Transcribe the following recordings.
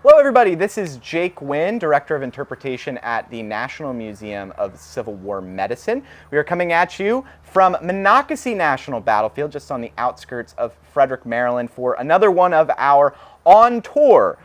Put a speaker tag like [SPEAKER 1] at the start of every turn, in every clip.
[SPEAKER 1] Hello everybody, this is Jake Wynn, Director of Interpretation at the National Museum of Civil War Medicine. We are coming at you from Monocacy National Battlefield, just on the outskirts of Frederick, Maryland, for another one of our On Tour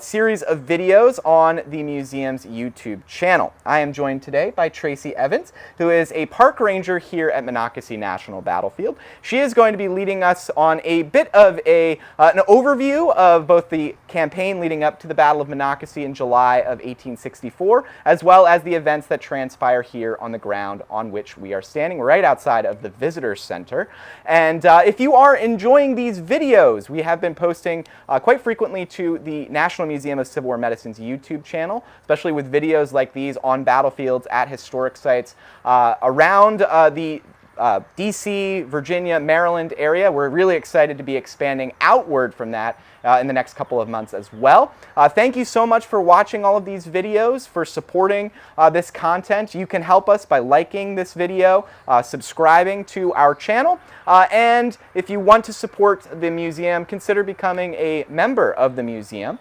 [SPEAKER 1] series of videos on the museum's YouTube channel. I am joined today by Tracy Evans, who is a park ranger here at Monocacy National Battlefield. She is going to be leading us on a bit of an overview of both the campaign leading up to the Battle of Monocacy in July of 1864, as well as the events that transpire here on the ground on which we are standing right outside of the Visitors Center. And if you are enjoying these videos, we have been posting quite frequently to the National Museum of Civil War Medicine's YouTube channel, especially with videos like these on battlefields at historic sites around the DC, Virginia, Maryland area. We're really excited to be expanding outward from that in the next couple of months as well. Thank you so much for watching all of these videos, for supporting this content. You can help us by liking this video, subscribing to our channel, and if you want to support the museum, consider becoming a member of the museum.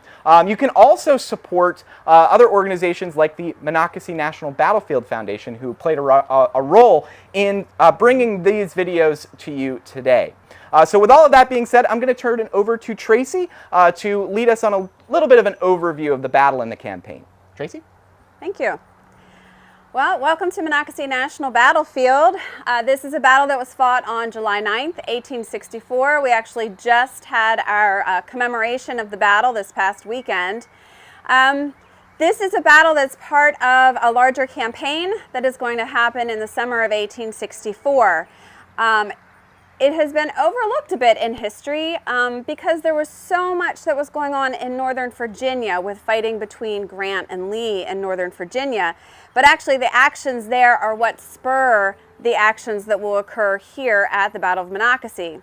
[SPEAKER 1] You can also support other organizations like the Monocacy National Battlefield Foundation, who played a role in bringing these videos to you today. So with all of that being said, I'm going to turn it over to Tracy to lead us on a little bit of an overview of the battle and the campaign. Tracy?
[SPEAKER 2] Thank you. Well, welcome to Monocacy National Battlefield. This is a battle that was fought on July 9th, 1864. We actually just had our commemoration of the battle this past weekend. This is a battle that's part of a larger campaign that is going to happen in the summer of 1864. It has been overlooked a bit in history because there was so much that was going on in Northern Virginia with fighting between Grant and Lee in Northern Virginia. But actually the actions there are what spur the actions that will occur here at the Battle of Monocacy.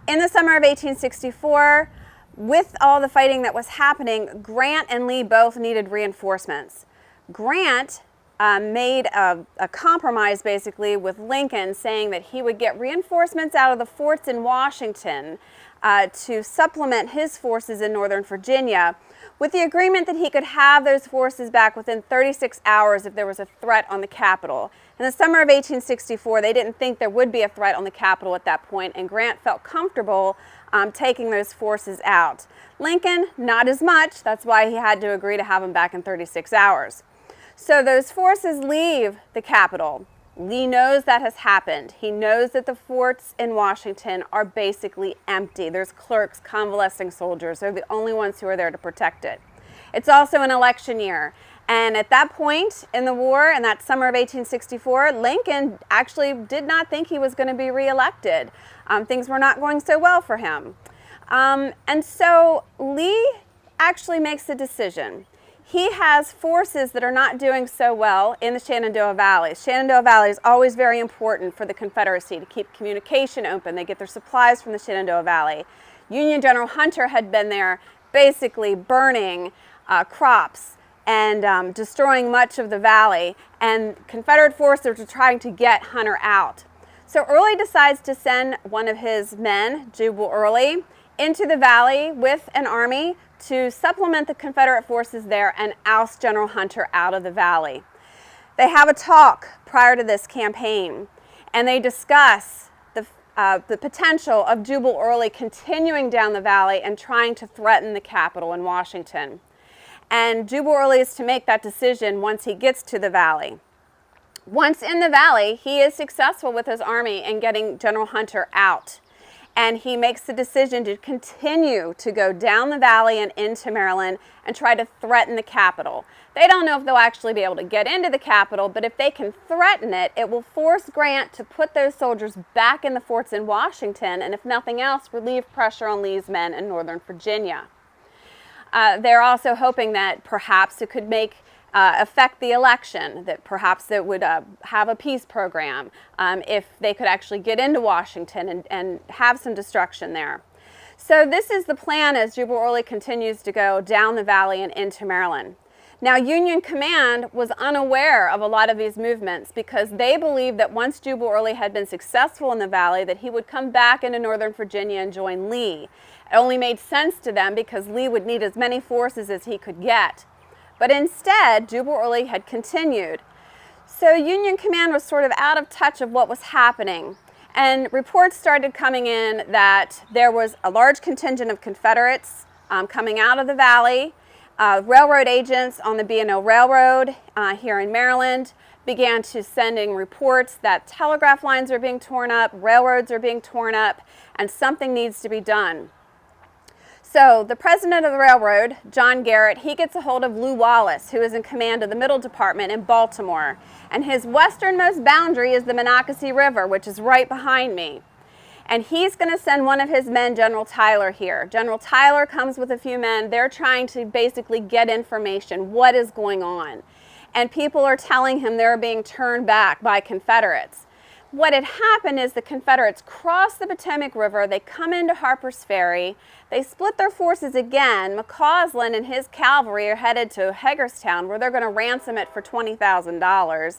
[SPEAKER 2] In the summer of 1864, with all the fighting that was happening, Grant and Lee both needed reinforcements. Grant made a compromise basically with Lincoln, saying that he would get reinforcements out of the forts in Washington to supplement his forces in Northern Virginia, with the agreement that he could have those forces back within 36 hours if there was a threat on the capital. In the summer of 1864, they didn't think there would be a threat on the capital at that point, and Grant felt comfortable taking those forces out. Lincoln, not as much. That's why he had to agree to have them back in 36 hours. So those forces leave the capital. Lee knows that has happened. He knows that the forts in Washington are basically empty. There's clerks, convalescing soldiers. They're the only ones who are there to protect it. It's also an election year. And at that point in the war, in that summer of 1864, Lincoln actually did not think he was going to be reelected. Things were not going so well for him. And so Lee actually makes the decision. He has forces that are not doing so well in the Shenandoah Valley. Shenandoah Valley is always very important for the Confederacy to keep communication open. They get their supplies from the Shenandoah Valley. Union General Hunter had been there basically burning crops and destroying much of the valley, and Confederate forces were trying to get Hunter out. So Early decides to send one of his men, Jubal Early, into the valley with an army to supplement the Confederate forces there and oust General Hunter out of the valley. They have a talk prior to this campaign, and they discuss the potential of Jubal Early continuing down the valley and trying to threaten the capital in Washington. And Jubal Early is to make that decision once he gets to the valley. Once in the valley, he is successful with his army in getting General Hunter out. And he makes the decision to continue to go down the valley and into Maryland and try to threaten the capital. They don't know if they'll actually be able to get into the capital, but if they can threaten it, it will force Grant to put those soldiers back in the forts in Washington, and if nothing else, relieve pressure on Lee's men in Northern Virginia. They're also hoping that perhaps it could affect the election, that perhaps it would have a peace program if they could actually get into Washington and have some destruction there. So this is the plan as Jubal Early continues to go down the valley and into Maryland. Now, Union Command was unaware of a lot of these movements because they believed that once Jubal Early had been successful in the valley, that he would come back into Northern Virginia and join Lee. It only made sense to them because Lee would need as many forces as he could get. But instead, Jubal Early had continued. So Union Command was sort of out of touch of what was happening. And reports started coming in that there was a large contingent of Confederates coming out of the valley. Railroad agents on the B&O Railroad here in Maryland began to sending reports that telegraph lines are being torn up, railroads are being torn up, and something needs to be done. So the president of the railroad, John Garrett, he gets a hold of Lew Wallace, who is in command of the Middle Department in Baltimore. And his westernmost boundary is the Monocacy River, which is right behind me. And he's going to send one of his men, General Tyler, here. General Tyler comes with a few men. They're trying to basically get information. What is going on? And people are telling him they're being turned back by Confederates. What had happened is the Confederates crossed the Potomac River. They come into Harper's Ferry. They split their forces again. McCausland and his cavalry are headed to Hagerstown, where they're going to ransom it for $20,000.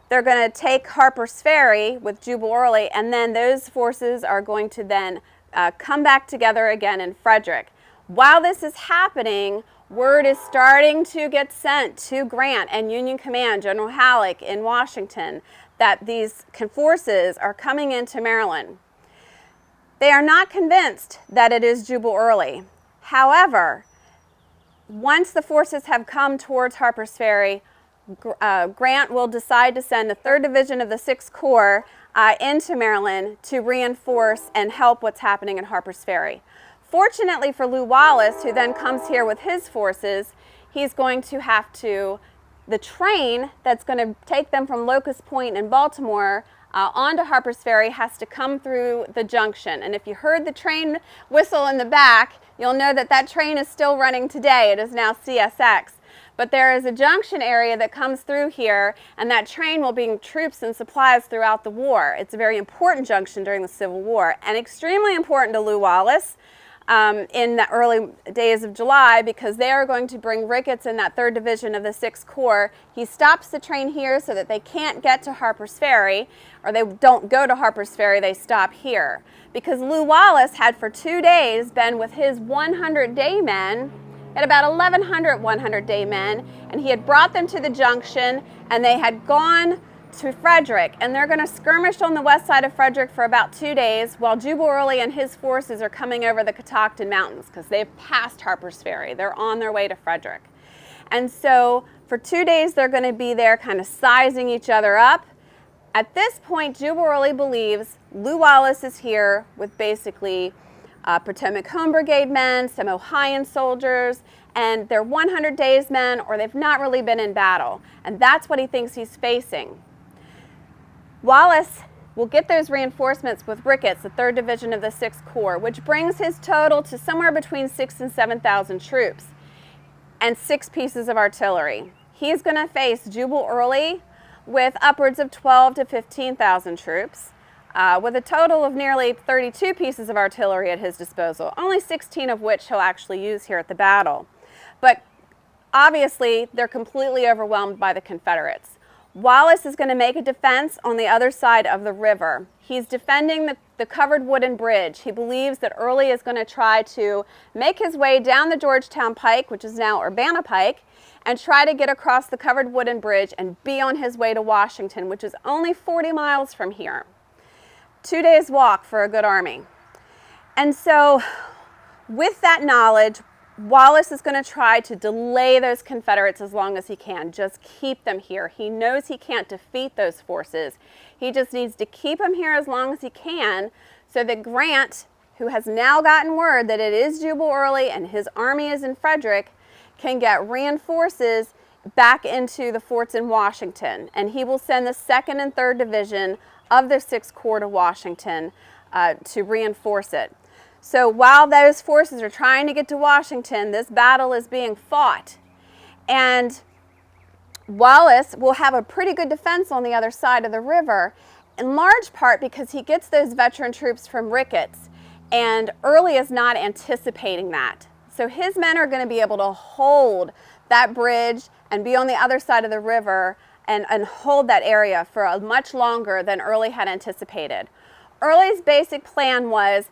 [SPEAKER 2] They're going to take Harper's Ferry with Jubal Early, and then those forces are going to then come back together again in Frederick. While this is happening, word is starting to get sent to Grant and Union Command, General Halleck in Washington, that these forces are coming into Maryland. They are not convinced that it is Jubal Early. However, once the forces have come towards Harper's Ferry, Grant will decide to send the 3rd Division of the 6th Corps into Maryland to reinforce and help what's happening at Harper's Ferry. Fortunately for Lew Wallace, who then comes here with his forces, he's going to have to, the train that's going to take them from Locust Point in Baltimore onto Harper's Ferry has to come through the junction. And if you heard the train whistle in the back, you'll know that that train is still running today. It is now CSX. But there is a junction area that comes through here, and that train will bring troops and supplies throughout the war. It's a very important junction during the Civil War, and extremely important to Lew Wallace in the early days of July, because they are going to bring Ricketts in that 3rd Division of the 6th Corps. He stops the train here so that they can't get to Harper's Ferry, or they don't go to Harper's Ferry, they stop here. Because Lew Wallace had for 2 days been with his 100-day men, at about 1,100 100-day men, and he had brought them to the junction, and they had gone to Frederick, and they're going to skirmish on the west side of Frederick for about 2 days while Jubal Early and his forces are coming over the Catoctin Mountains, because they've passed Harper's Ferry. They're on their way to Frederick. And so for 2 days they're going to be there kind of sizing each other up. At this point, Jubal Early believes Lew Wallace is here with basically Potomac Home Brigade men, some Ohioan soldiers, and they're 100 days men, or they've not really been in battle. And that's what he thinks he's facing. Wallace will get those reinforcements with Ricketts, the 3rd Division of the 6th Corps, which brings his total to somewhere between 6,000 and 7,000 troops and 6 pieces of artillery. He's going to face Jubal Early with upwards of 12,000 to 15,000 troops. With a total of nearly 32 pieces of artillery at his disposal, only 16 of which he'll actually use here at the battle. But obviously, they're completely overwhelmed by the Confederates. Wallace is going to make a defense on the other side of the river. He's defending the covered wooden bridge. He believes that Early is going to try to make his way down the Georgetown Pike, which is now Urbana Pike, and try to get across the covered wooden bridge and be on his way to Washington, which is only 40 miles from here. 2 days walk for a good army. And so with that knowledge, Wallace is going to try to delay those Confederates as long as he can, just keep them here. He knows he can't defeat those forces. He just needs to keep them here as long as he can so that Grant, who has now gotten word that it is Jubal Early and his army is in Frederick, can get reinforces back into the forts in Washington. And he will send the 2nd and 3rd Division of the 6th Corps to Washington to reinforce it. So while those forces are trying to get to Washington, this battle is being fought. And Wallace will have a pretty good defense on the other side of the river, in large part because he gets those veteran troops from Ricketts, and Early is not anticipating that. So his men are going to be able to hold that bridge and be on the other side of the river and hold that area for a much longer than Early had anticipated. Early's basic plan was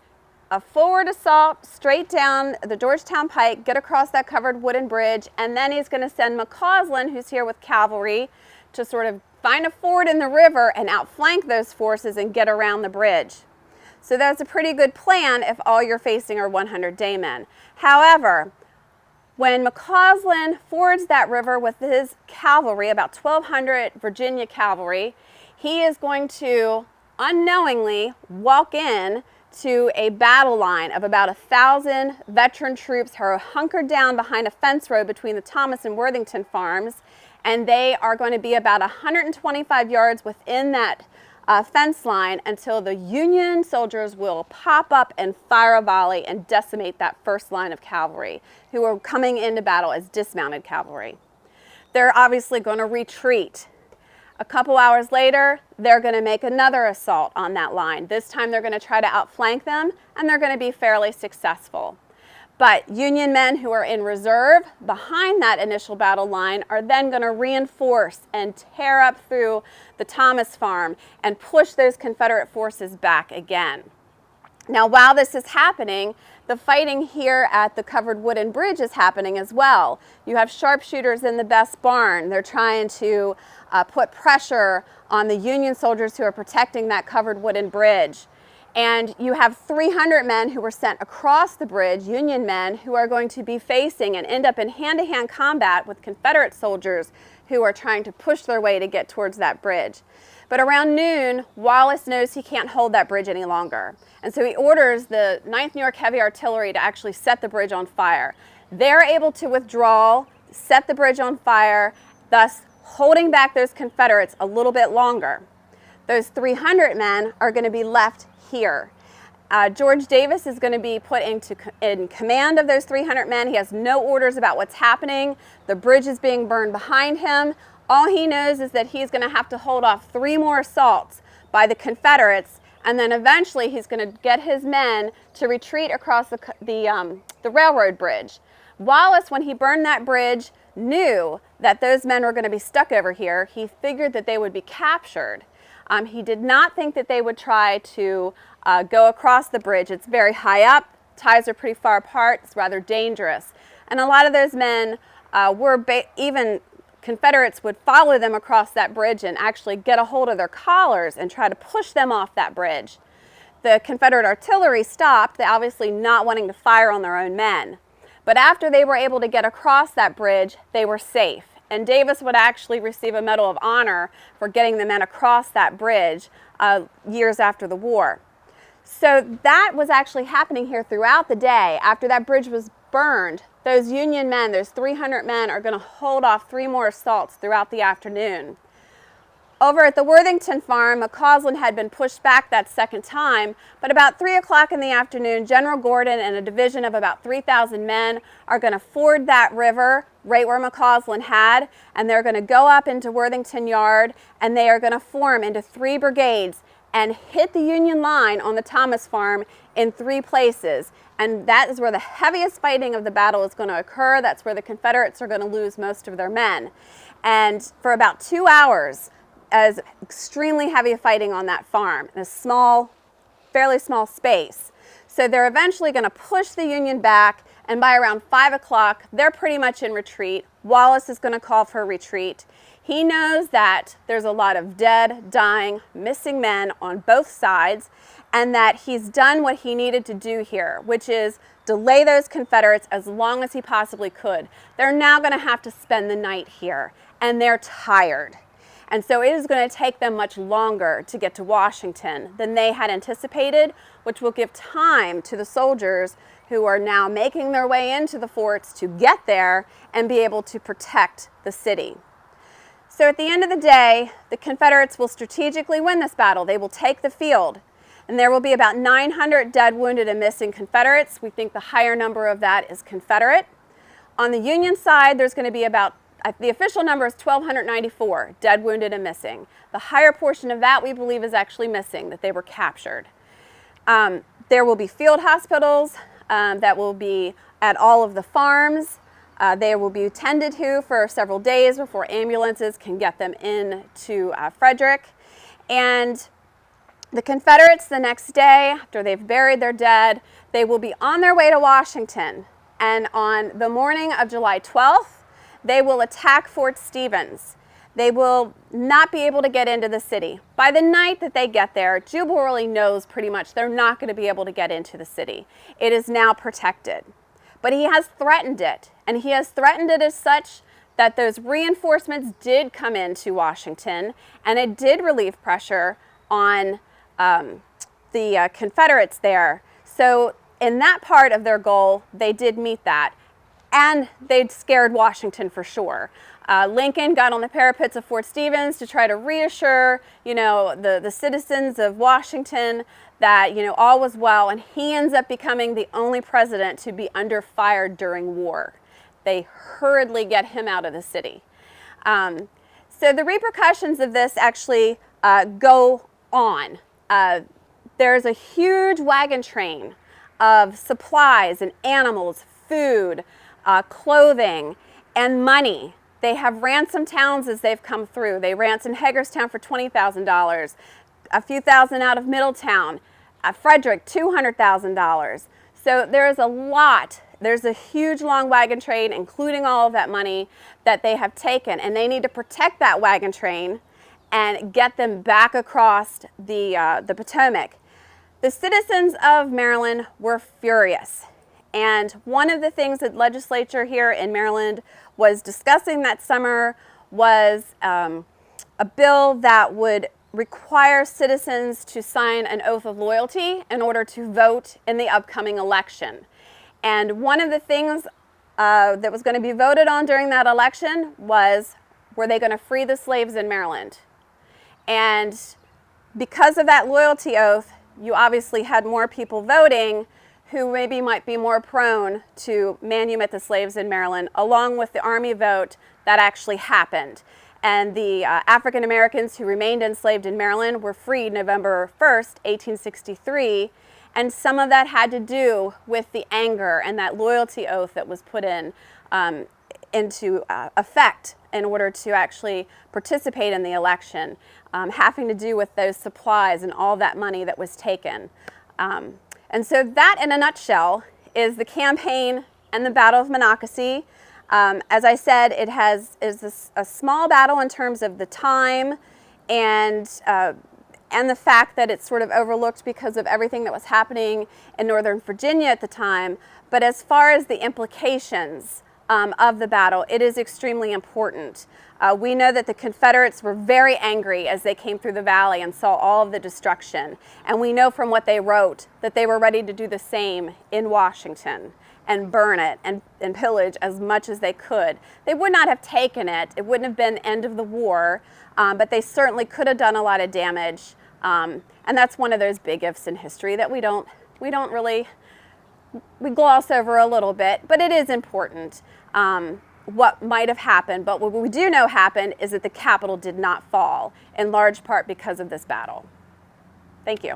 [SPEAKER 2] a forward assault straight down the Georgetown Pike, get across that covered wooden bridge, and then he's going to send McCausland, who's here with cavalry, to sort of find a ford in the river and outflank those forces and get around the bridge. So that's a pretty good plan if all you're facing are 100 daymen. However, when McCausland fords that river with his cavalry, about 1,200 Virginia cavalry, he is going to unknowingly walk in to a battle line of about 1,000 veteran troops who are hunkered down behind a fence row between the Thomas and Worthington farms, and they are going to be about 125 yards within that fence line until the Union soldiers will pop up and fire a volley and decimate that first line of cavalry, who are coming into battle as dismounted cavalry. They're obviously going to retreat. A couple hours later, they're going to make another assault on that line. This time they're going to try to outflank them, and they're going to be fairly successful. But Union men who are in reserve behind that initial battle line are then going to reinforce and tear up through the Thomas farm and push those Confederate forces back again. Now, while this is happening, the fighting here at the covered wooden bridge is happening as well. You have sharpshooters in the Best Barn. They're trying to put pressure on the Union soldiers who are protecting that covered wooden bridge. And you have 300 men who were sent across the bridge, Union men, who are going to be facing and end up in hand-to-hand combat with Confederate soldiers who are trying to push their way to get towards that bridge. But around noon, Wallace knows he can't hold that bridge any longer. And so he orders the 9th New York Heavy Artillery to actually set the bridge on fire. They're able to withdraw, set the bridge on fire, thus holding back those Confederates a little bit longer. Those 300 men are going to be left here. George Davis is going to be put in command of those 300 men. He has no orders about what's happening. The bridge is being burned behind him. All he knows is that he's going to have to hold off 3 more assaults by the Confederates, and then eventually he's going to get his men to retreat across the railroad bridge. Wallace, when he burned that bridge, knew that those men were going to be stuck over here. He figured that they would be captured. He did not think that they would try to go across the bridge. It's very high up, ties are pretty far apart, it's rather dangerous. And a lot of those men even Confederates would follow them across that bridge and actually get a hold of their collars and try to push them off that bridge. The Confederate artillery stopped, they obviously not wanting to fire on their own men. But after they were able to get across that bridge, they were safe. And Davis would actually receive a Medal of Honor for getting the men across that bridge years after the war. So that was actually happening here throughout the day. After that bridge was burned, those Union men, those 300 men, are going to hold off 3 more assaults throughout the afternoon. Over at the Worthington farm, McCausland had been pushed back that second time, but about 3 o'clock in the afternoon, General Gordon and a division of about 3,000 men are going to ford that river right where McCausland had, and they're going to go up into Worthington Yard, and they are going to form into 3 brigades and hit the Union line on the Thomas farm in 3 places. And that is where the heaviest fighting of the battle is going to occur. That's where the Confederates are going to lose most of their men. And for about 2 hours, as extremely heavy fighting on that farm in a fairly small space. So they're eventually going to push the Union back, and by around 5 o'clock, they're pretty much in retreat. Wallace is going to call for a retreat. He knows that there's a lot of dead, dying, missing men on both sides, and that he's done what he needed to do here, which is delay those Confederates as long as he possibly could. They're now going to have to spend the night here, and they're tired. And so it is going to take them much longer to get to Washington than they had anticipated, which will give time to the soldiers who are now making their way into the forts to get there and be able to protect the city. So at the end of the day, the Confederates will strategically win this battle. They will take the field, and there will be about 900 dead, wounded, and missing Confederates. We think the higher number of that is Confederate. On the Union side, there's going to be about the official number is 1,294 dead, wounded, and missing. The higher portion of that we believe is actually missing, that they were captured. There will be field hospitals that will be at all of the farms. They will be tended to for several days before ambulances can get them into Frederick. And the Confederates, the next day, after they've buried their dead, they will be on their way to Washington. And on the morning of July 12th, they will attack Fort Stevens. They will not be able to get into the city. By the night that they get there, Jubal already knows pretty much they're not going to be able to get into the city. It is now protected. But he has threatened it, and he has threatened it as such that those reinforcements did come into Washington, and it did relieve pressure on the Confederates there. So in that part of their goal, they did meet that, and they'd scared Washington for sure. Lincoln got on the parapets of Fort Stevens to try to reassure, the citizens of Washington that, all was well, and he ends up becoming the only president to be under fire during war. They hurriedly get him out of the city. So the repercussions of this actually go on. There's a huge wagon train of supplies and animals, food, clothing, and money. They have ransomed towns as they've come through. They ransomed Hagerstown for $20,000, a few thousand out of Middletown, Frederick, $200,000. So there's a lot. There's a huge long wagon train, including all of that money that they have taken, and they need to protect that wagon train and get them back across the Potomac. The citizens of Maryland were furious. And one of the things that legislature here in Maryland was discussing that summer was a bill that would require citizens to sign an oath of loyalty in order to vote in the upcoming election. And one of the things that was going to be voted on during that election was, were they going to free the slaves in Maryland? And because of that loyalty oath, you obviously had more people voting who maybe might be more prone to manumit the slaves in Maryland, along with the Army vote that actually happened. And the African Americans who remained enslaved in Maryland were freed November 1st, 1863, and some of that had to do with the anger and that loyalty oath that was put into effect in order to actually participate in the election, having to do with those supplies and all that money that was taken. And so that, in a nutshell, is the campaign and the Battle of Monocacy. As I said, it is a small battle in terms of the time and the fact that it's sort of overlooked because of everything that was happening in Northern Virginia at the time. But as far as the implications of the battle, it is extremely important. We know that the Confederates were very angry as they came through the valley and saw all of the destruction. And we know from what they wrote that they were ready to do the same in Washington and burn it and pillage as much as they could. They would not have taken it. It wouldn't have been the end of the war, but they certainly could have done a lot of damage. And that's one of those big ifs in history that we gloss over a little bit, but it is important what might have happened. But what we do know happened is that the Capitol did not fall, in large part because of this battle. Thank you.